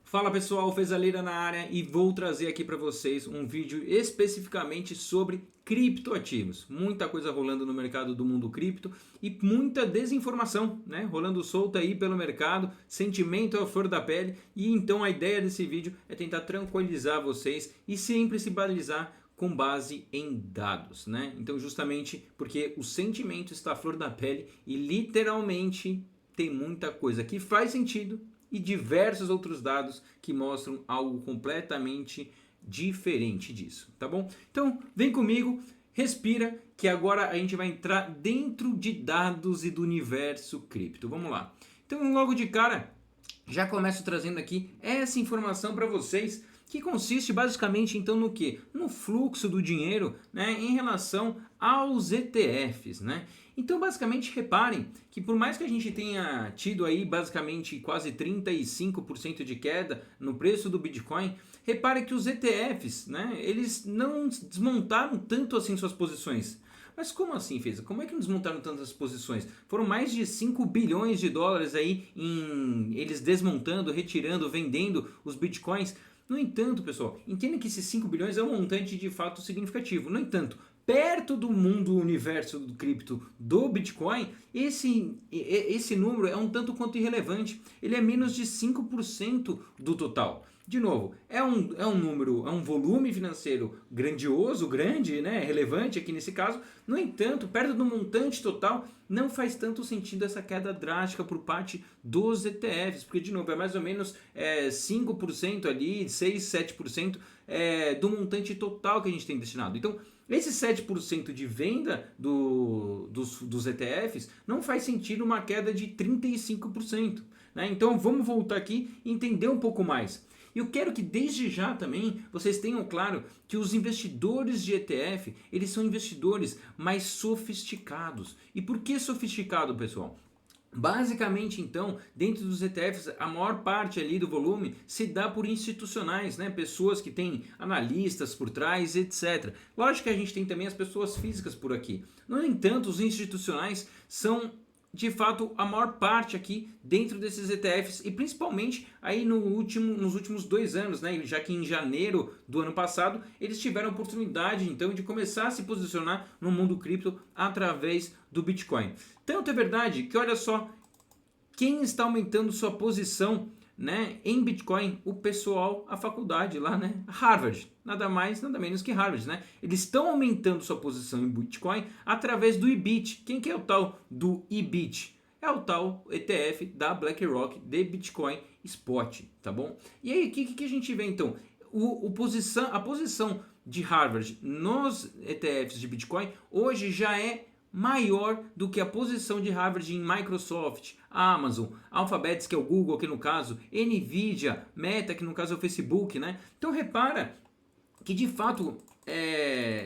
Fala pessoal, Fezaleira na área e vou trazer aqui para vocês um vídeo especificamente sobre criptoativos. Muita coisa rolando no mercado do mundo cripto e muita desinformação, né? Rolando solta aí pelo mercado, sentimento à flor da pele, e então a ideia desse vídeo é tentar tranquilizar vocês e sempre se balizar com base em dados, né? Então justamente porque o sentimento está à flor da pele e literalmente tem muita coisa que faz sentido e diversos outros dados que mostram algo completamente diferente disso, tá bom? Então vem comigo, respira, que agora a gente vai entrar dentro de dados e do universo cripto. Vamos lá. Então logo de cara já começo trazendo aqui essa informação para vocês, que consiste basicamente então no que? No fluxo do dinheiro, né, em relação aos ETFs, né? Então basicamente reparem que por mais que a gente tenha tido aí basicamente quase 35% de queda no preço do Bitcoin, reparem que os ETFs, né, eles não desmontaram tanto assim suas posições. Mas como assim, Feza? Como é que não desmontaram tantas posições? Foram mais de 5 bilhões de dólares aí em eles desmontando, retirando, vendendo os bitcoins. No entanto, pessoal, entendem que esses 5 bilhões é um montante de fato significativo. No entanto, perto do mundo universo do cripto do Bitcoin, esse número é um tanto quanto irrelevante. Ele é menos de 5% do total. De novo, é um número, é um volume financeiro grandioso, grande, né, relevante aqui nesse caso. No entanto, perto do montante total, não faz tanto sentido essa queda drástica por parte dos ETFs, porque de novo é mais ou menos 5% ali, 6, 7% do montante total que a gente tem destinado. Então, esse 7% de venda dos ETFs não faz sentido uma queda de 35%. Né? Então vamos voltar aqui e entender um pouco mais. Eu quero que desde já também vocês tenham claro que os investidores de ETF, eles são investidores mais sofisticados. E por que sofisticado, pessoal? Basicamente, então, dentro dos ETFs, a maior parte ali do volume se dá por institucionais, né? Pessoas que têm analistas por trás, etc. Lógico que a gente tem também as pessoas físicas por aqui. No entanto, os institucionais são de fato a maior parte aqui dentro desses ETFs, e principalmente aí nos últimos 2 anos, né? Já que em janeiro do ano passado eles tiveram a oportunidade então de começar a se posicionar no mundo cripto através do Bitcoin. Tanto é verdade que olha só, quem está aumentando sua posição, né, em Bitcoin, o pessoal, a faculdade lá, né, Harvard, nada mais, nada menos que Harvard, né? Eles estão aumentando sua posição em Bitcoin através do IBIT. Quem que é o tal do IBIT? É o tal ETF da BlackRock de Bitcoin Spot, tá bom? E aí, o que a gente vê então? A posição de Harvard nos ETFs de Bitcoin hoje já é maior do que a posição de Harvard em Microsoft, Amazon, Alphabet, que é o Google aqui no caso, Nvidia, Meta, que no caso é o Facebook, né? Então repara que de fato,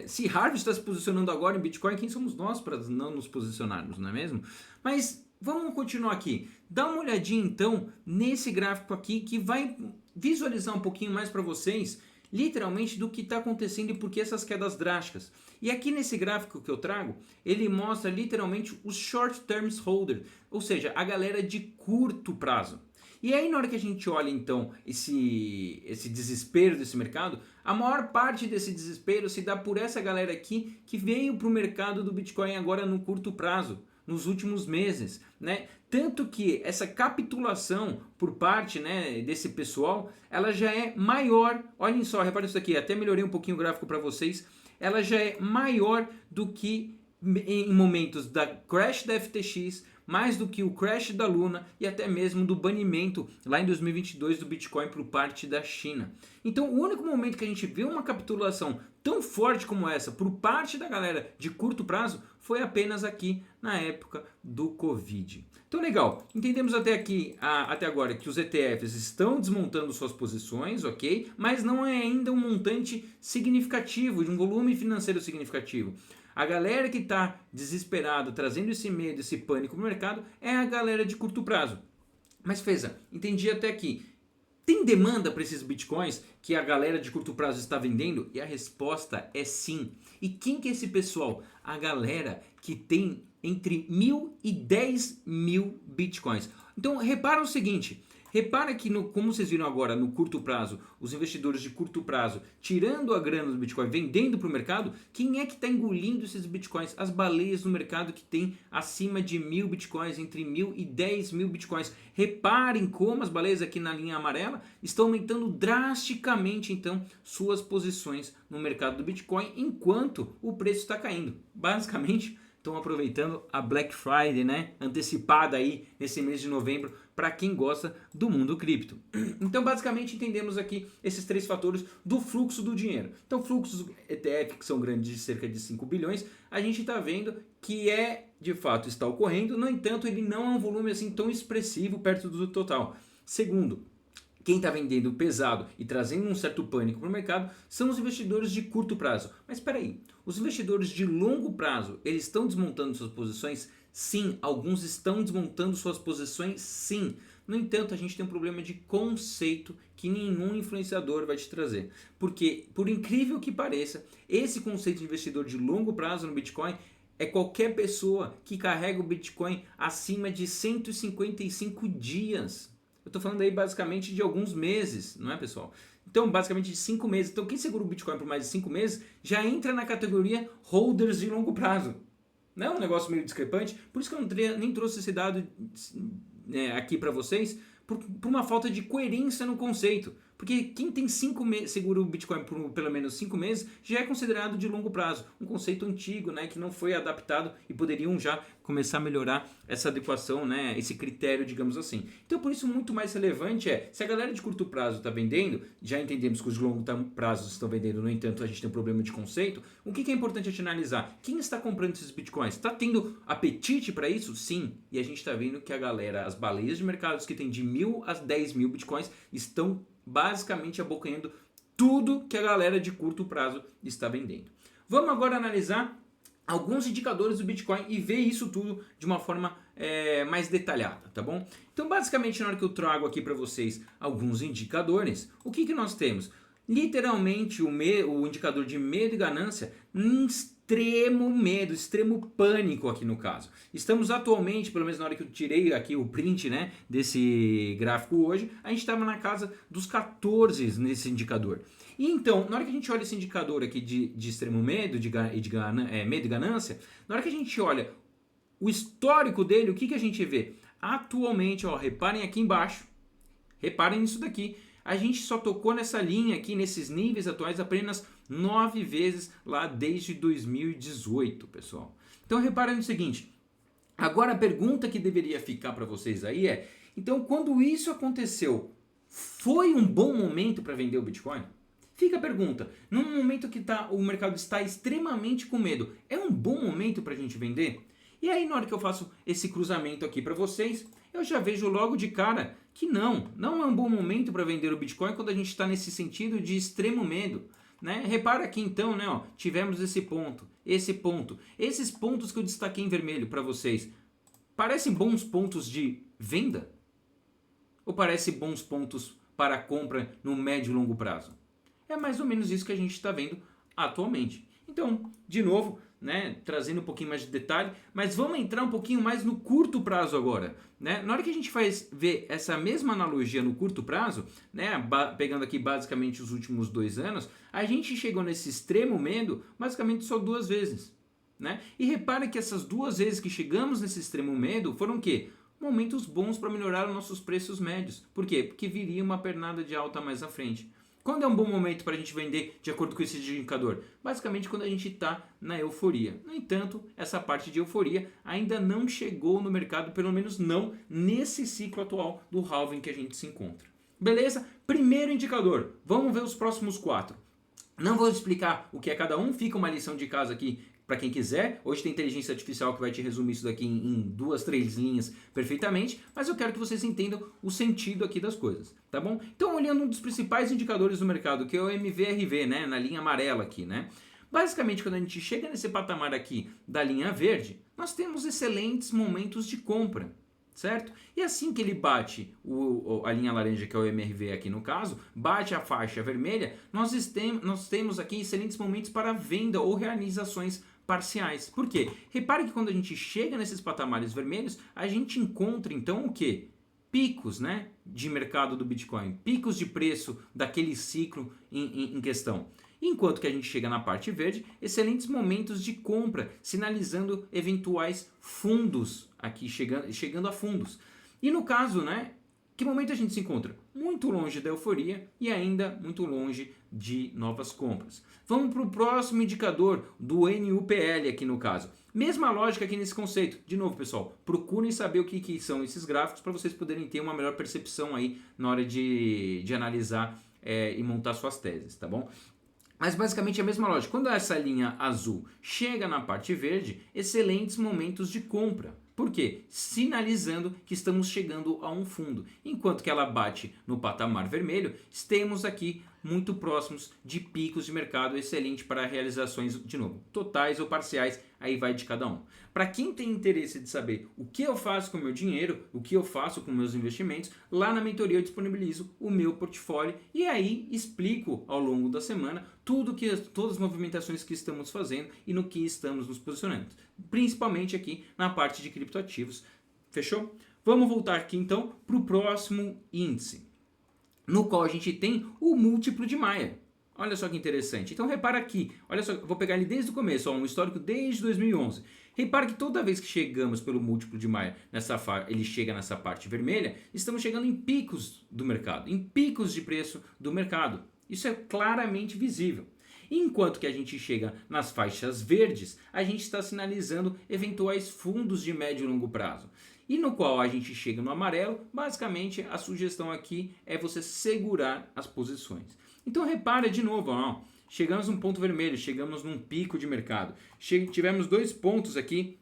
se Harvard está se posicionando agora em Bitcoin, quem somos nós para não nos posicionarmos, não é mesmo? Mas vamos continuar aqui. Dá uma olhadinha então nesse gráfico aqui que vai visualizar um pouquinho mais para vocês literalmente do que está acontecendo e por que essas quedas drásticas. E aqui nesse gráfico que eu trago, ele mostra literalmente os short term holders, ou seja, a galera de curto prazo. E aí na hora que a gente olha então esse desespero desse mercado, a maior parte desse desespero se dá por essa galera aqui que veio para o mercado do Bitcoin agora no curto prazo, nos últimos meses, né? Tanto que essa capitulação por parte, né, desse pessoal, ela já é maior. Olhem só, reparem isso aqui, até melhorei um pouquinho o gráfico para vocês. Ela já é maior do que em momentos da crash da FTX, mais do que o crash da Luna e até mesmo do banimento lá em 2022 do Bitcoin por parte da China. Então o único momento que a gente vê uma capitulação tão forte como essa por parte da galera de curto prazo foi apenas aqui na época do Covid. Então legal, entendemos até aqui, até agora, que os ETFs estão desmontando suas posições, ok? Mas não é ainda um montante significativo, de um volume financeiro significativo. A galera que está desesperada, trazendo esse medo, esse pânico no mercado, é a galera de curto prazo. Mas Feza, entendi até aqui. Tem demanda para esses bitcoins que a galera de curto prazo está vendendo? E a resposta é sim. E quem que é esse pessoal? A galera que tem entre 1.000 e 10.000 bitcoins. Então repara o seguinte, Repara que, como vocês viram agora, no curto prazo, os investidores de curto prazo, tirando a grana do Bitcoin, vendendo para o mercado, quem é que está engolindo esses Bitcoins? As baleias no mercado que tem acima de 1.000 Bitcoins, entre 1.000 e 10.000 Bitcoins. Reparem como as baleias aqui na linha amarela estão aumentando drasticamente, então, suas posições no mercado do Bitcoin, enquanto o preço está caindo. Basicamente, estão aproveitando a Black Friday, né, antecipada aí nesse mês de novembro, para quem gosta do mundo cripto. Então, basicamente, entendemos aqui esses 3 fatores do fluxo do dinheiro. Então, fluxos ETF, que são grandes, de cerca de 5 bilhões, a gente está vendo que de fato, está ocorrendo. No entanto, ele não é um volume assim tão expressivo perto do total. Segundo, quem está vendendo pesado e trazendo um certo pânico para o mercado são os investidores de curto prazo. Mas espera aí, os investidores de longo prazo, eles estão desmontando suas posições? Sim, alguns estão desmontando suas posições, sim. No entanto, a gente tem um problema de conceito que nenhum influenciador vai te trazer. Porque, por incrível que pareça, esse conceito de investidor de longo prazo no Bitcoin é qualquer pessoa que carrega o Bitcoin acima de 155 dias. Eu estou falando aí basicamente de alguns meses, não é, pessoal? Então, basicamente de 5 meses. Então, quem segura o Bitcoin por mais de 5 meses já entra na categoria holders de longo prazo. Não é um negócio meio discrepante? Por isso que eu nem trouxe esse dado aqui para vocês, por uma falta de coerência no conceito. Porque quem tem 5 meses, segura o Bitcoin por pelo menos 5 meses, já é considerado de longo prazo. Um conceito antigo, né, que não foi adaptado e poderiam já começar a melhorar essa adequação, né, esse critério, digamos assim. Então, por isso, muito mais relevante se a galera de curto prazo está vendendo, já entendemos que os de longo prazo estão vendendo, no entanto, a gente tem um problema de conceito. O que é importante a gente analisar? Quem está comprando esses Bitcoins? Está tendo apetite para isso? Sim. E a gente está vendo que a galera, as baleias de mercados que tem de 1.000 a 10.000 Bitcoins, estão basicamente abocanhando tudo que a galera de curto prazo está vendendo. Vamos agora analisar alguns indicadores do Bitcoin e ver isso tudo de uma forma mais detalhada, tá bom? Então, basicamente, na hora que eu trago aqui para vocês alguns indicadores, o que nós temos? Literalmente o indicador de medo e ganância em extremo medo, extremo pânico aqui no caso. Estamos atualmente, pelo menos na hora que eu tirei aqui o print, né, desse gráfico hoje, a gente estava na casa dos 14 nesse indicador. E então, na hora que a gente olha esse indicador aqui de extremo medo medo e ganância, na hora que a gente olha o histórico dele, o que a gente vê? Atualmente, ó, reparem aqui embaixo, reparem nisso daqui, a gente só tocou nessa linha aqui, nesses níveis atuais, apenas 9 vezes lá desde 2018, pessoal. Então reparem no seguinte, agora a pergunta que deveria ficar para vocês aí então quando isso aconteceu, foi um bom momento para vender o Bitcoin? Fica a pergunta, num momento que o mercado está extremamente com medo, é um bom momento para a gente vender? E aí na hora que eu faço esse cruzamento aqui para vocês, eu já vejo logo de cara que não é um bom momento para vender o Bitcoin quando a gente está nesse sentido de extremo medo. Né? Repara aqui então, né, ó, tivemos esse ponto, esses pontos que eu destaquei em vermelho para vocês, parecem bons pontos de venda? Ou parecem bons pontos para compra no médio e longo prazo? É mais ou menos isso que a gente está vendo atualmente. Então, de novo, né, trazendo um pouquinho mais de detalhe, mas vamos entrar um pouquinho mais no curto prazo agora. Né? Na hora que a gente ver essa mesma analogia no curto prazo, né, pegando aqui basicamente os últimos 2 anos, a gente chegou nesse extremo medo basicamente só 2 vezes. Né? E repare que essas 2 vezes que chegamos nesse extremo medo foram o quê? Momentos bons para melhorar os nossos preços médios. Por quê? Porque viria uma pernada de alta mais à frente. Quando é um bom momento para a gente vender de acordo com esse indicador? Basicamente quando a gente está na euforia. No entanto, essa parte de euforia ainda não chegou no mercado, pelo menos não nesse ciclo atual do halving que a gente se encontra. Beleza? Primeiro indicador. Vamos ver os próximos 4. Não vou explicar o que é cada um, fica uma lição de casa aqui para quem quiser. Hoje tem inteligência artificial que vai te resumir isso daqui em 2, 3 linhas perfeitamente, mas eu quero que vocês entendam o sentido aqui das coisas, tá bom? Então, olhando um dos principais indicadores do mercado, que é o MVRV, né, na linha amarela aqui, né? Basicamente, quando a gente chega nesse patamar aqui da linha verde, nós temos excelentes momentos de compra, certo? E assim que ele bate a linha laranja, que é o MRV aqui no caso, bate a faixa vermelha, nós temos aqui excelentes momentos para venda ou realizações parciais. Por quê? Repare que quando a gente chega nesses patamares vermelhos, a gente encontra então o quê? picos, né, de mercado do Bitcoin, picos de preço daquele ciclo em questão. Enquanto que a gente chega na parte verde, excelentes momentos de compra, sinalizando eventuais fundos aqui, chegando a fundos. E no caso, né, que momento a gente se encontra? Muito longe da euforia e ainda muito longe de novas compras. Vamos para o próximo indicador do NUPL aqui no caso. Mesma lógica aqui nesse conceito. De novo, pessoal, procurem saber o que são esses gráficos para vocês poderem ter uma melhor percepção aí na hora de analisar e montar suas teses, tá bom? Mas basicamente é a mesma lógica. Quando essa linha azul chega na parte verde, excelentes momentos de compra. Por quê? Sinalizando que estamos chegando a um fundo. Enquanto que ela bate no patamar vermelho, estamos aqui muito próximos de picos de mercado, excelente para realizações, de novo, totais ou parciais, aí vai de cada um. Para quem tem interesse de saber o que eu faço com o meu dinheiro, o que eu faço com meus investimentos, lá na mentoria eu disponibilizo o meu portfólio e aí explico ao longo da semana todas as movimentações que estamos fazendo e no que estamos nos posicionando, principalmente aqui na parte de criptoativos. Fechou? Vamos voltar aqui então para o próximo índice, no qual a gente tem o múltiplo de Maia. Olha só que interessante. Então repara aqui, olha só, vou pegar ele desde o começo, ó, um histórico desde 2011. Repara que toda vez que chegamos pelo múltiplo de Maia, ele chega nessa parte vermelha, estamos chegando em picos do mercado, em picos de preço do mercado. Isso é claramente visível. Enquanto que a gente chega nas faixas verdes, a gente está sinalizando eventuais fundos de médio e longo prazo. E no qual a gente chega no amarelo, basicamente a sugestão aqui é você segurar as posições. Então repara de novo, ó, chegamos num ponto vermelho, chegamos num pico de mercado. Tivemos 2 pontos aqui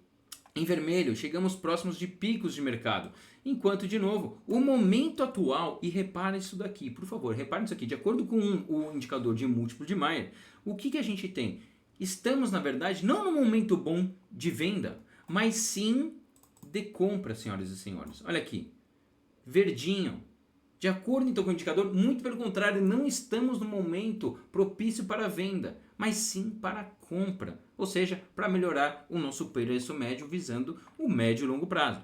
em vermelho, chegamos próximos de picos de mercado. Enquanto, de novo, o momento atual, e repara isso daqui, por favor, repara isso aqui, de acordo com o indicador de múltiplo de Maia, o que a gente tem? Estamos, na verdade, não num momento bom de venda, mas sim de compra, senhoras e senhores. Olha aqui, verdinho. De acordo então com o indicador, muito pelo contrário, não estamos no momento propício para a venda, mas sim para a compra, ou seja, para melhorar o nosso preço médio visando o médio e longo prazo.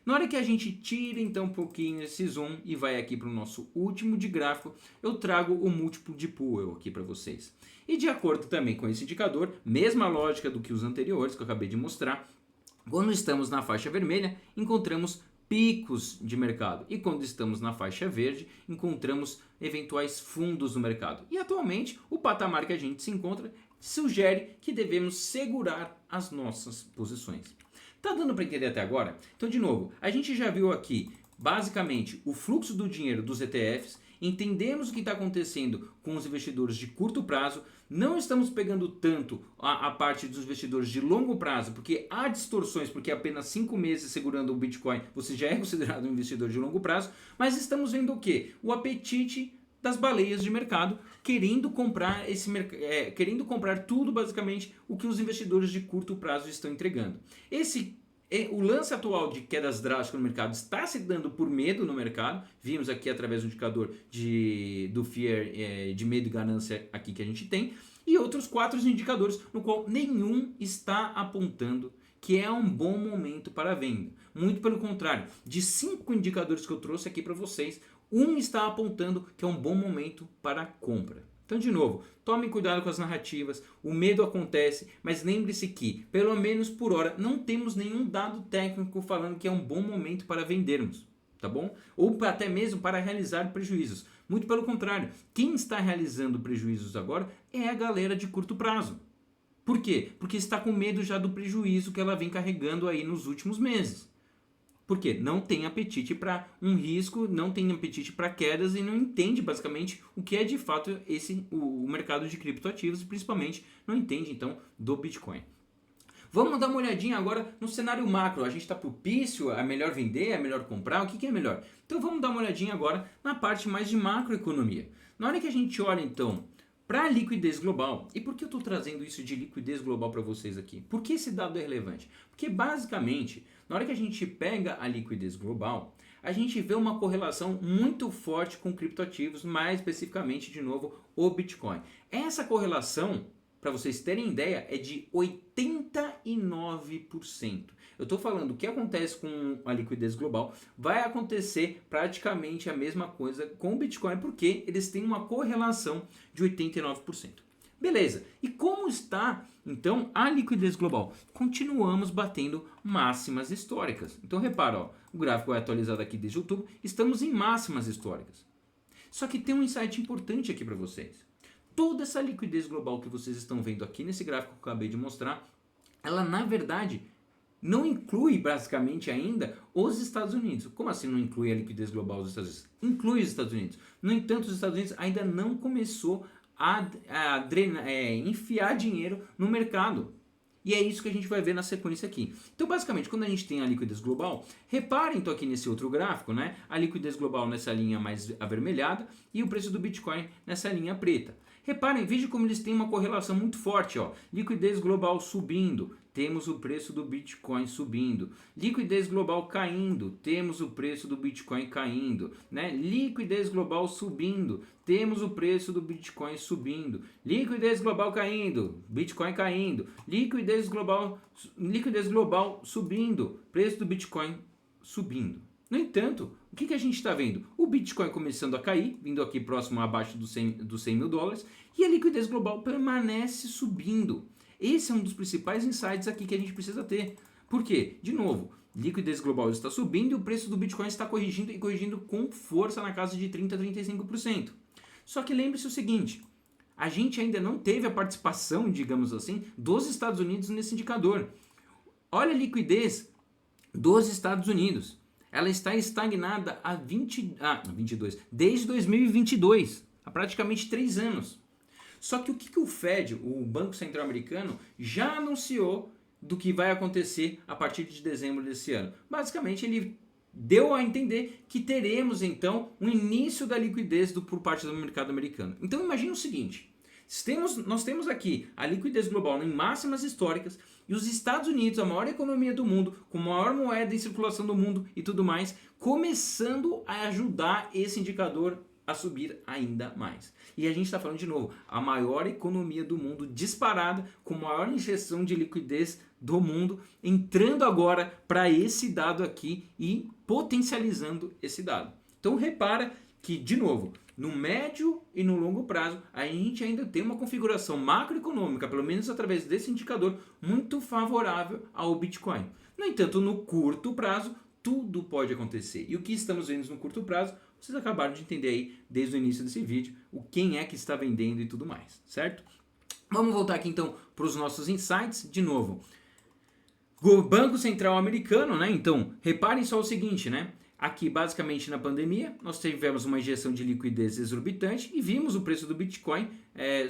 Na hora que a gente tira então um pouquinho esse zoom e vai aqui para o nosso último de gráfico, eu trago o múltiplo de Powell aqui para vocês. E de acordo também com esse indicador, mesma lógica do que os anteriores que eu acabei de mostrar, quando estamos na faixa vermelha, encontramos picos de mercado. E quando estamos na faixa verde, encontramos eventuais fundos no mercado. E atualmente, o patamar que a gente se encontra sugere que devemos segurar as nossas posições. Tá dando para entender até agora? Então, de novo, a gente já viu aqui, basicamente, o fluxo do dinheiro dos ETFs, entendemos o que está acontecendo com os investidores de curto prazo, não estamos pegando tanto a parte dos investidores de longo prazo, porque há distorções, porque apenas 5 meses segurando o Bitcoin você já é considerado um investidor de longo prazo, mas estamos vendo o quê? O apetite das baleias de mercado querendo comprar querendo comprar tudo basicamente o que os investidores de curto prazo estão entregando. O lance atual de quedas drásticas no mercado está se dando por medo no mercado. Vimos aqui através do indicador do Fear, de medo e ganância aqui que a gente tem. E outros 4 indicadores no qual nenhum está apontando que é um bom momento para a venda. Muito pelo contrário, de 5 indicadores que eu trouxe aqui para vocês, um está apontando que é um bom momento para a compra. Então, de novo, tomem cuidado com as narrativas, o medo acontece, mas lembre-se que, pelo menos por hora, não temos nenhum dado técnico falando que é um bom momento para vendermos, tá bom? Ou até mesmo para realizar prejuízos. Muito pelo contrário, quem está realizando prejuízos agora é a galera de curto prazo. Por quê? Porque está com medo já do prejuízo que ela vem carregando aí nos últimos meses. Porque não tem apetite para um risco, não tem apetite para quedas e não entende basicamente o que é de fato o mercado de criptoativos e principalmente não entende então do Bitcoin. Vamos dar uma olhadinha agora no cenário macro. A gente está propício, é melhor vender, é melhor comprar, o que é melhor? Então vamos dar uma olhadinha agora na parte mais de macroeconomia. Na hora que a gente olha então para a liquidez global, e por que eu estou trazendo isso de liquidez global para vocês aqui? Por que esse dado é relevante? Porque basicamente, na hora que a gente pega a liquidez global, a gente vê uma correlação muito forte com criptoativos, mais especificamente, de novo, o Bitcoin. Essa correlação, para vocês terem ideia, é de 85%. 69%. Eu estou falando o que acontece com a liquidez global, vai acontecer praticamente a mesma coisa com o Bitcoin, porque eles têm uma correlação de 89%. Beleza, e como está então a liquidez global? Continuamos batendo máximas históricas. Então repara, ó, o gráfico é atualizado aqui desde outubro, estamos em máximas históricas. Só que tem um insight importante aqui para vocês. Toda essa liquidez global que vocês estão vendo aqui nesse gráfico que eu acabei de mostrar, ela na verdade não inclui basicamente ainda os Estados Unidos. Como assim não inclui a liquidez global dos Estados Unidos? Inclui os Estados Unidos. No entanto, os Estados Unidos ainda não começou a enfiar dinheiro no mercado. E é isso que a gente vai ver na sequência aqui. Então, basicamente, quando a gente tem a liquidez global, reparem então aqui nesse outro gráfico, né? A liquidez global nessa linha mais avermelhada e o preço do Bitcoin nessa linha preta. Reparem, vejam como eles têm uma correlação muito forte, ó. Liquidez global subindo, temos o preço do Bitcoin subindo. Liquidez global caindo, temos o preço do Bitcoin caindo, né? Liquidez global subindo, temos o preço do Bitcoin subindo. Liquidez global caindo, Bitcoin caindo. Liquidez global subindo, preço do Bitcoin subindo. No entanto, o que a gente está vendo? O Bitcoin começando a cair, vindo aqui próximo abaixo dos 100 mil dólares, e a liquidez global permanece subindo. Esse é um dos principais insights aqui que a gente precisa ter. Por quê? De novo, liquidez global está subindo e o preço do Bitcoin está corrigindo e corrigindo com força na casa de 30% a 35%. Só que lembre-se o seguinte, a gente ainda não teve a participação, digamos assim, dos Estados Unidos nesse indicador. Olha a liquidez dos Estados Unidos. Ela está estagnada desde 2022, há praticamente 3 anos. Só que o que o Fed, o Banco Central Americano, já anunciou do que vai acontecer a partir de dezembro desse ano? Basicamente, ele deu a entender que teremos, então, um início da liquidez por parte do mercado americano. Então, imagine o seguinte, nós temos aqui a liquidez global em máximas históricas e os Estados Unidos, a maior economia do mundo, com a maior moeda em circulação do mundo e tudo mais, começando a ajudar esse indicador a subir ainda mais. E a gente está falando de novo, a maior economia do mundo disparada, com maior injeção de liquidez do mundo, entrando agora para esse dado aqui e potencializando esse dado. Então repara que, de novo, no médio e no longo prazo, a gente ainda tem uma configuração macroeconômica, pelo menos através desse indicador, muito favorável ao Bitcoin. No entanto, no curto prazo, tudo pode acontecer. E o que estamos vendo no curto prazo, vocês acabaram de entender aí desde o início desse vídeo, quem é que está vendendo e tudo mais, certo? Vamos voltar aqui então para os nossos insights. De novo, o Banco Central Americano, né? Então, reparem só o seguinte, né? Aqui, basicamente, na pandemia, nós tivemos uma injeção de liquidez exorbitante e vimos o preço do Bitcoin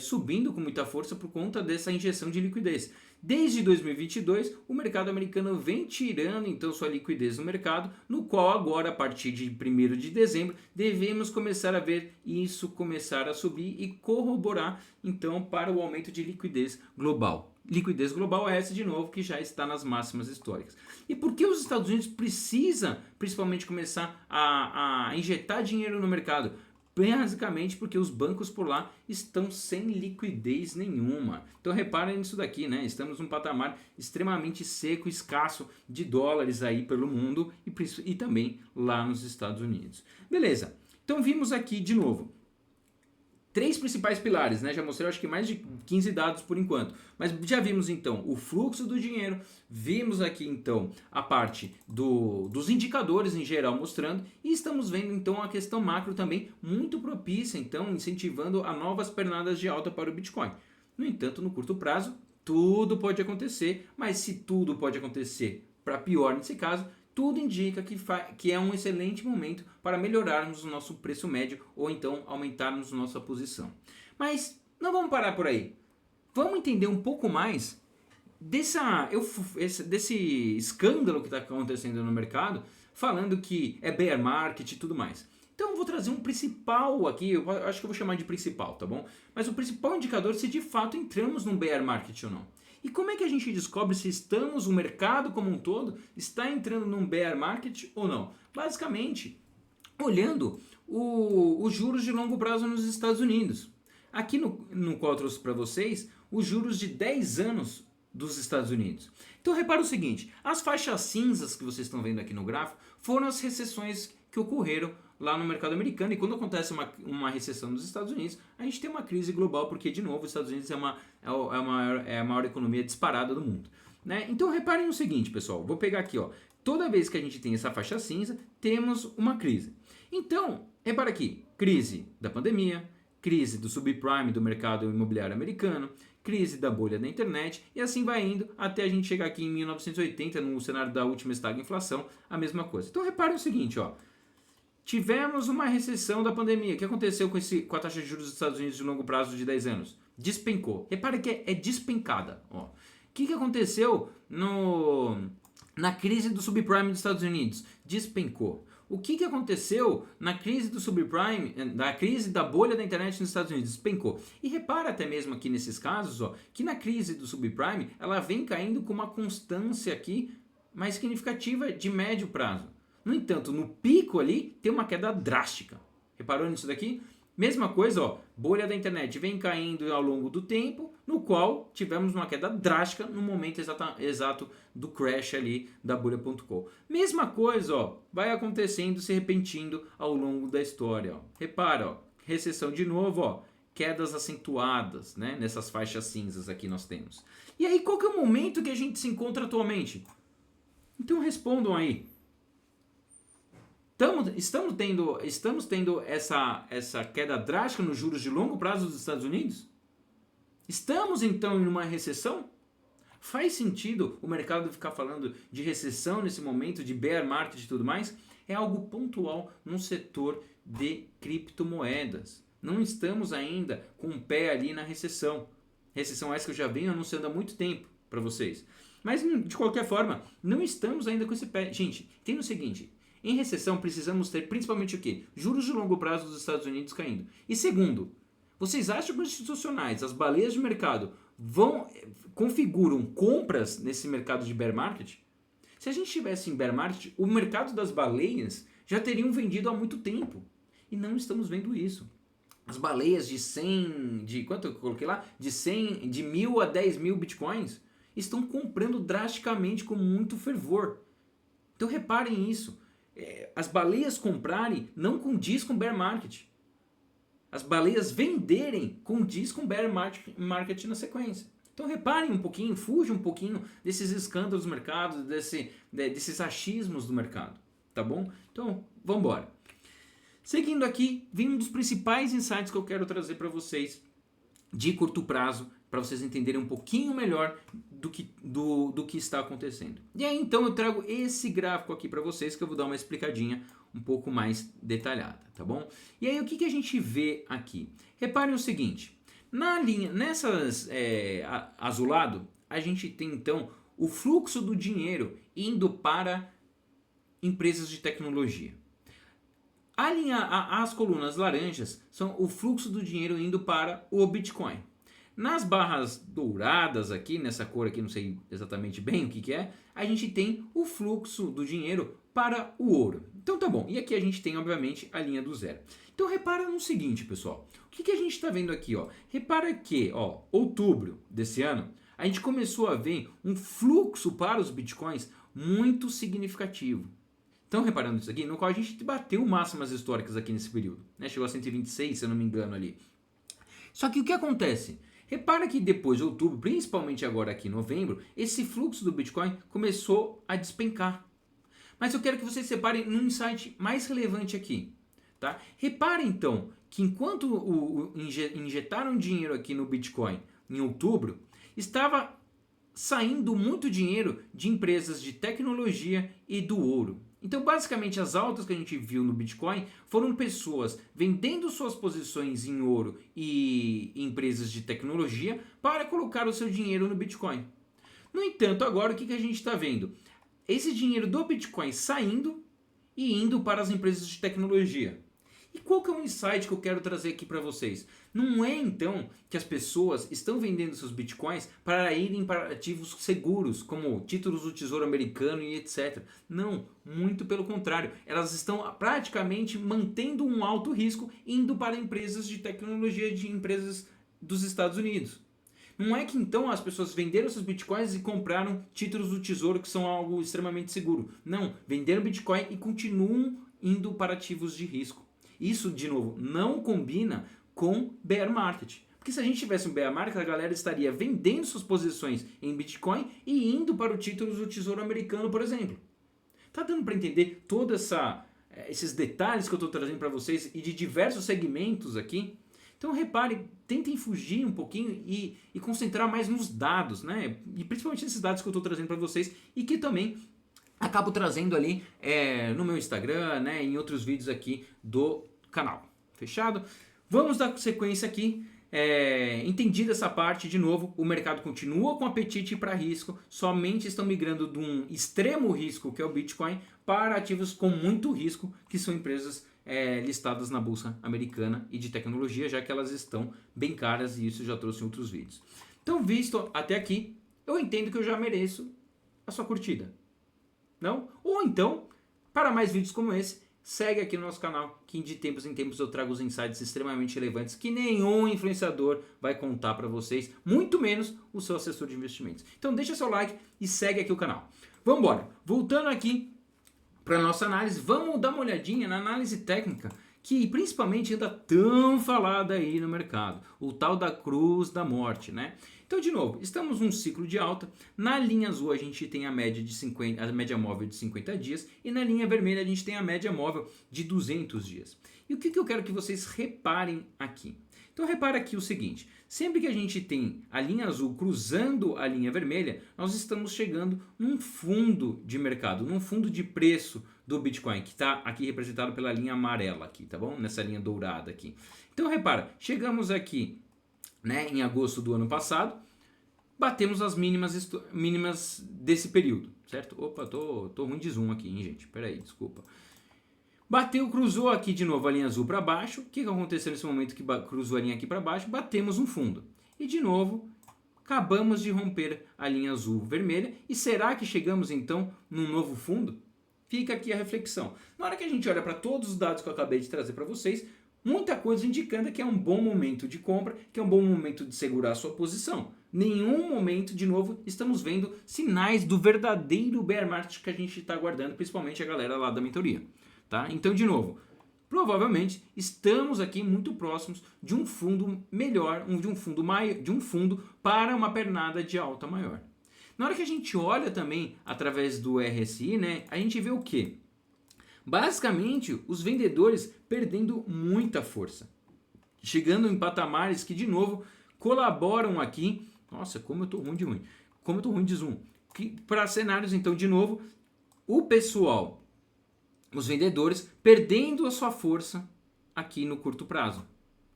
subindo com muita força por conta dessa injeção de liquidez. Desde 2022, o mercado americano vem tirando, então, sua liquidez no mercado, no qual agora, a partir de 1º de dezembro, devemos começar a ver isso começar a subir e corroborar, então, para o aumento de liquidez global. Liquidez global é essa, de novo, que já está nas máximas históricas. E por que os Estados Unidos precisam, principalmente, começar a injetar dinheiro no mercado? Basicamente porque os bancos por lá estão sem liquidez nenhuma. Então reparem nisso daqui, né? Estamos num patamar extremamente seco, escasso de dólares aí pelo mundo e também lá nos Estados Unidos. Beleza, então vimos aqui de novo 3 principais pilares, né? Já mostrei acho que mais de 15 dados por enquanto, mas já vimos então o fluxo do dinheiro, vimos aqui então a parte dos indicadores em geral mostrando e estamos vendo então a questão macro também muito propícia, então incentivando a novas pernadas de alta para o Bitcoin. No entanto, no curto prazo, tudo pode acontecer, mas se tudo pode acontecer para pior nesse caso, tudo indica que é um excelente momento para melhorarmos o nosso preço médio ou então aumentarmos nossa posição. Mas não vamos parar por aí. Vamos entender um pouco mais desse escândalo que está acontecendo no mercado, falando que é bear market e tudo mais. Então eu vou trazer um principal aqui, eu acho que eu vou chamar de principal, tá bom? Mas o principal indicador se de fato entramos num bear market ou não. E como é que a gente descobre se o mercado como um todo está entrando num bear market ou não? Basicamente, olhando os juros de longo prazo nos Estados Unidos. Aqui no qual eu trouxe para vocês os juros de 10 anos dos Estados Unidos. Então repara o seguinte, as faixas cinzas que vocês estão vendo aqui no gráfico foram as recessões que ocorreram lá no mercado americano, e quando acontece uma recessão nos Estados Unidos, a gente tem uma crise global, porque de novo os Estados Unidos é a maior economia disparada do mundo. Né? Então reparem no seguinte, pessoal, vou pegar aqui, ó, toda vez que a gente tem essa faixa cinza, temos uma crise. Então, repara aqui, crise da pandemia, crise do subprime do mercado imobiliário americano, crise da bolha da internet, e assim vai indo até a gente chegar aqui em 1980, no cenário da última estagflação, a mesma coisa. Então reparem o seguinte, ó, tivemos uma recessão da pandemia. O que aconteceu com a taxa de juros dos Estados Unidos de longo prazo de 10 anos? Despencou. Repare que é despencada. Ó. O que aconteceu na crise do subprime dos Estados Unidos? Despencou. O que aconteceu na crise do subprime, na crise da bolha da internet nos Estados Unidos? Despencou. E repara até mesmo aqui nesses casos, ó, que na crise do subprime, ela vem caindo com uma constância aqui mais significativa de médio prazo. No entanto, no pico ali, tem uma queda drástica. Reparou nisso daqui? Mesma coisa, ó, bolha da internet vem caindo ao longo do tempo, no qual tivemos uma queda drástica no momento exato do crash ali da bolha.com. Mesma coisa, ó, vai acontecendo, se repetindo ao longo da história. Ó. Repara, ó, recessão de novo, ó, quedas acentuadas, né, nessas faixas cinzas aqui nós temos. E aí, qual que é o momento que a gente se encontra atualmente? Então respondam aí. Estamos tendo essa queda drástica nos juros de longo prazo dos Estados Unidos? Estamos então em uma recessão? Faz sentido o mercado ficar falando de recessão nesse momento, de bear market e tudo mais? É algo pontual no setor de criptomoedas. Não estamos ainda com o pé ali na recessão. Recessão essa que eu já venho anunciando há muito tempo para vocês. Mas de qualquer forma, não estamos ainda com esse pé. Gente, tem o seguinte... Em recessão, precisamos ter principalmente o quê? Juros de longo prazo dos Estados Unidos caindo. E segundo, vocês acham que os institucionais, as baleias de mercado, configuram compras nesse mercado de bear market? Se a gente estivesse em bear market, o mercado das baleias já teriam vendido há muito tempo. E não estamos vendo isso. As baleias quanto eu coloquei lá? De 1.000 a 10.000 bitcoins estão comprando drasticamente com muito fervor. Então reparem isso. As baleias comprarem não condiz com bear market. As baleias venderem condiz com bear market na sequência. Então reparem um pouquinho, fuja um pouquinho desses escândalos do mercado, desses achismos do mercado, tá bom? Então, vamos embora. Seguindo aqui, vem um dos principais insights que eu quero trazer para vocês de curto prazo, para vocês entenderem um pouquinho melhor do que está acontecendo. E aí então eu trago esse gráfico aqui para vocês, que eu vou dar uma explicadinha um pouco mais detalhada, tá bom? E aí o que a gente vê aqui? Reparem o seguinte, na linha, azulado, a gente tem então o fluxo do dinheiro indo para empresas de tecnologia. As colunas laranjas são o fluxo do dinheiro indo para o Bitcoin. Nas barras douradas aqui, nessa cor aqui, não sei exatamente bem o que é, a gente tem o fluxo do dinheiro para o ouro. Então tá bom, e aqui a gente tem obviamente a linha do zero. Então repara no seguinte, pessoal, o que a gente está vendo aqui? Ó? Repara que, ó, outubro desse ano, a gente começou a ver um fluxo para os bitcoins muito significativo. Então, reparando isso aqui, no qual a gente bateu máximas históricas aqui nesse período, né? Chegou a 126, se eu não me engano ali. Só que o que acontece? Repara que depois de outubro, principalmente agora aqui em novembro, esse fluxo do Bitcoin começou a despencar. Mas eu quero que vocês separem num insight mais relevante aqui. Tá? Reparem então que enquanto injetaram dinheiro aqui no Bitcoin em outubro, estava saindo muito dinheiro de empresas de tecnologia e do ouro. Então, basicamente, as altas que a gente viu no Bitcoin foram pessoas vendendo suas posições em ouro e empresas de tecnologia para colocar o seu dinheiro no Bitcoin. No entanto, agora o que a gente está vendo? Esse dinheiro do Bitcoin saindo e indo para as empresas de tecnologia. E qual que é o insight que eu quero trazer aqui para vocês? Não é então que as pessoas estão vendendo seus bitcoins para irem para ativos seguros, como títulos do Tesouro Americano e etc. Não, muito pelo contrário. Elas estão praticamente mantendo um alto risco indo para empresas de tecnologia de empresas dos Estados Unidos. Não é que então as pessoas venderam seus bitcoins e compraram títulos do tesouro que são algo extremamente seguro. Não, venderam bitcoin e continuam indo para ativos de risco. Isso, de novo, não combina com bear market. Porque se a gente tivesse um bear market, a galera estaria vendendo suas posições em bitcoin e indo para o título do tesouro americano, por exemplo. Tá dando para entender todos esses detalhes que eu estou trazendo para vocês e de diversos segmentos aqui? Então repare, tentem fugir um pouquinho e concentrar mais nos dados, né? E principalmente nesses dados que eu estou trazendo para vocês e que também acabo trazendo ali no meu Instagram, né? Em outros vídeos aqui do canal. Fechado? Vamos dar sequência aqui. Entendida essa parte, de novo, o mercado continua com apetite para risco, somente estão migrando de um extremo risco, que é o Bitcoin, para ativos com muito risco, que são empresas listadas na Bolsa Americana e de tecnologia, já que elas estão bem caras e isso eu já trouxe em outros vídeos. Então, visto até aqui, eu entendo que eu já mereço a sua curtida. Não? Ou então, para mais vídeos como esse, segue aqui no nosso canal, que de tempos em tempos eu trago os insights extremamente relevantes que nenhum influenciador vai contar para vocês, muito menos o seu assessor de investimentos. Então deixa seu like e segue aqui o canal. Vamos embora. Voltando aqui para nossa análise, vamos dar uma olhadinha na análise técnica, que principalmente anda tão falada aí no mercado, o tal da cruz da morte, né? Então, de novo, estamos num ciclo de alta. Na linha azul a gente tem a média móvel de 50 dias e na linha vermelha a gente tem a média móvel de 200 dias. E o que eu quero que vocês reparem aqui? Então, repara aqui o seguinte, sempre que a gente tem a linha azul cruzando a linha vermelha, nós estamos chegando num fundo de mercado, num fundo de preço do Bitcoin, que está aqui representado pela linha amarela aqui, tá bom? Nessa linha dourada aqui. Então, repara, chegamos aqui, né, em agosto do ano passado, batemos as mínimas desse período, certo? Opa, tô ruim de zoom aqui, hein, gente? Peraí, desculpa. Bateu, cruzou aqui de novo a linha azul para baixo. O que aconteceu nesse momento que cruzou a linha aqui para baixo? Batemos um fundo. E de novo, acabamos de romper a linha azul vermelha. E será que chegamos então num novo fundo? Fica aqui a reflexão. Na hora que a gente olha para todos os dados que eu acabei de trazer para vocês, muita coisa indicando que é um bom momento de compra, que é um bom momento de segurar a sua posição. Nenhum momento, de novo, estamos vendo sinais do verdadeiro bear market que a gente está aguardando, principalmente a galera lá da mentoria. Tá? Então, de novo, provavelmente estamos aqui muito próximos de um fundo melhor, de um fundo para uma pernada de alta maior. Na hora que a gente olha também através do RSI, né, a gente vê o quê? Basicamente, os vendedores perdendo muita força, chegando em patamares que, de novo, colaboram aqui. Nossa, como eu tô ruim de ruim. Como eu tô ruim de zoom. Para cenários, então, de novo, o pessoal, os vendedores, perdendo a sua força aqui no curto prazo.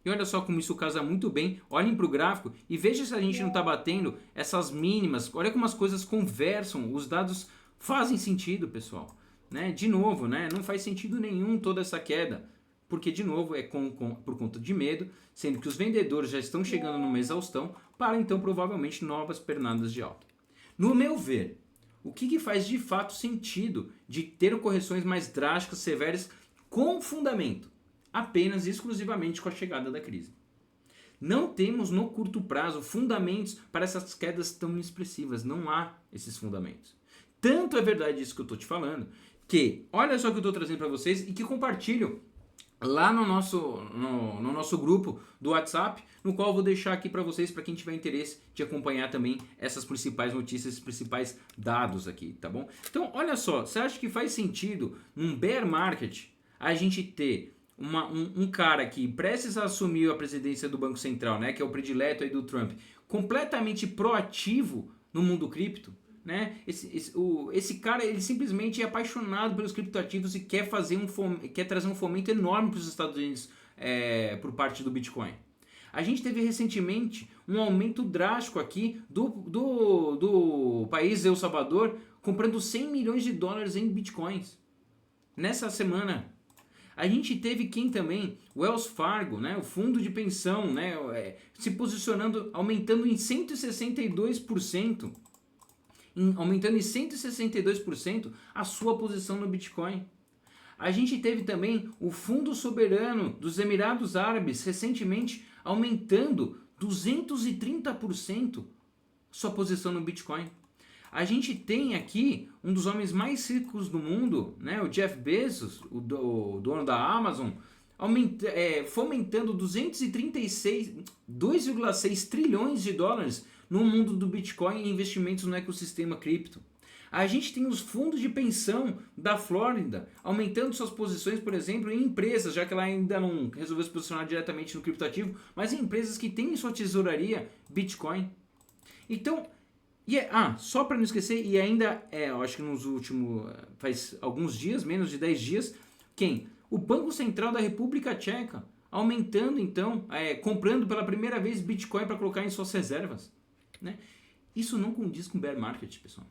E olha só como isso casa muito bem. Olhem para o gráfico e veja se a gente não está batendo essas mínimas. Olha como as coisas conversam. Os dados fazem sentido, pessoal. Né? De novo, né? Não faz sentido nenhum toda essa queda. Porque, de novo, é por conta de medo, sendo que os vendedores já estão chegando numa exaustão para, então, provavelmente, novas pernadas de alta. No meu ver, o que faz de fato sentido de ter correções mais drásticas, severas, com fundamento? Apenas e exclusivamente com a chegada da crise. Não temos no curto prazo fundamentos para essas quedas tão expressivas. Não há esses fundamentos. Tanto é verdade isso que eu estou te falando, que olha só o que eu estou trazendo para vocês e que compartilho lá no nosso grupo do WhatsApp, no qual eu vou deixar aqui para vocês, para quem tiver interesse de acompanhar também essas principais notícias, esses principais dados aqui, tá bom? Então, olha só, você acha que faz sentido num bear market a gente ter um cara que prestes a assumir a presidência do Banco Central, né, que é o predileto aí do Trump, completamente proativo no mundo cripto, né? Esse cara, ele simplesmente é apaixonado pelos criptoativos e quer trazer um fomento enorme para os Estados Unidos por parte do Bitcoin. A gente teve recentemente um aumento drástico aqui do país El Salvador comprando 100 milhões de dólares em Bitcoins. Nessa semana. A gente teve quem também? O Wells Fargo, né? O fundo de pensão, né? Se posicionando, aumentando em 162%. Aumentando em 162% a sua posição no Bitcoin. A gente teve também o Fundo Soberano dos Emirados Árabes recentemente aumentando 230% sua posição no Bitcoin. A gente tem aqui um dos homens mais ricos do mundo, né, o Jeff Bezos, o dono da Amazon, fomentando 2,6 trilhões de dólares no mundo do Bitcoin e investimentos no ecossistema cripto. A gente tem os fundos de pensão da Flórida aumentando suas posições, por exemplo, em empresas, já que ela ainda não resolveu se posicionar diretamente no criptoativo, mas em empresas que têm em sua tesouraria Bitcoin. Então, só para não esquecer, e ainda, eu acho que nos últimos, faz alguns dias, menos de 10 dias, o Banco Central da República Tcheca aumentando então, comprando pela primeira vez Bitcoin para colocar em suas reservas, né? Isso não condiz com bear market, pessoal.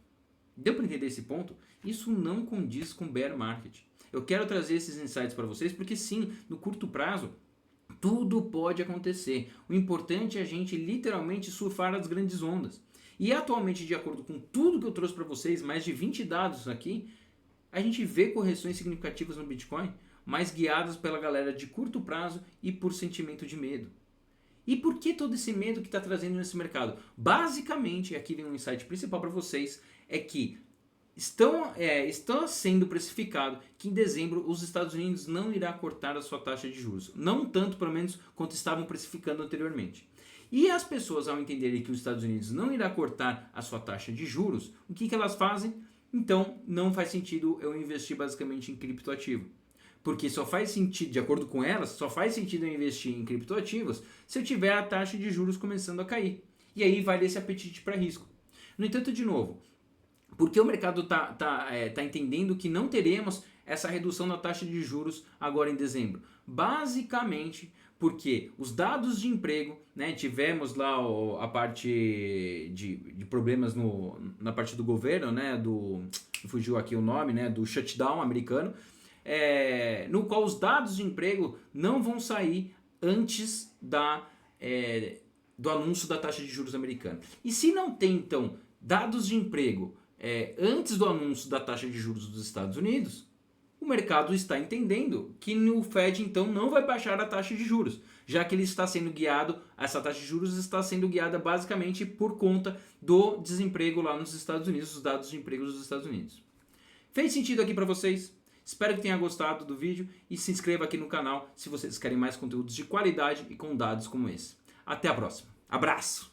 Deu para entender esse ponto? Isso não condiz com bear market. Eu quero trazer esses insights para vocês porque sim, no curto prazo, tudo pode acontecer. O importante é a gente literalmente surfar as grandes ondas. E atualmente, de acordo com tudo que eu trouxe para vocês, mais de 20 dados aqui, a gente vê correções significativas no Bitcoin, mas guiadas pela galera de curto prazo e por sentimento de medo. E por que todo esse medo que está trazendo nesse mercado? Basicamente, aqui vem um insight principal para vocês, é que está sendo precificado que em dezembro os Estados Unidos não irá cortar a sua taxa de juros. Não tanto, pelo menos, quanto estavam precificando anteriormente. E as pessoas, ao entenderem que os Estados Unidos não irá cortar a sua taxa de juros, o que elas fazem? Então, não faz sentido eu investir basicamente em criptoativo. Porque só faz sentido, de acordo com elas, só faz sentido eu investir em criptoativos se eu tiver a taxa de juros começando a cair. E aí vai desse apetite para risco. No entanto, de novo, porque o mercado tá entendendo que não teremos essa redução da taxa de juros agora em dezembro? Basicamente porque os dados de emprego, né, tivemos lá a parte de problemas na parte do governo, né, fugiu aqui o nome, né, do shutdown americano, no qual os dados de emprego não vão sair antes do anúncio da taxa de juros americana. E se não tem, então, dados de emprego antes do anúncio da taxa de juros dos Estados Unidos, o mercado está entendendo que o Fed então não vai baixar a taxa de juros, já que ele está sendo guiado, essa taxa de juros está sendo guiada basicamente por conta do desemprego lá nos Estados Unidos, os dados de emprego dos Estados Unidos. Fez sentido aqui para vocês? Espero que tenha gostado do vídeo e se inscreva aqui no canal se vocês querem mais conteúdos de qualidade e com dados como esse. Até a próxima. Abraço!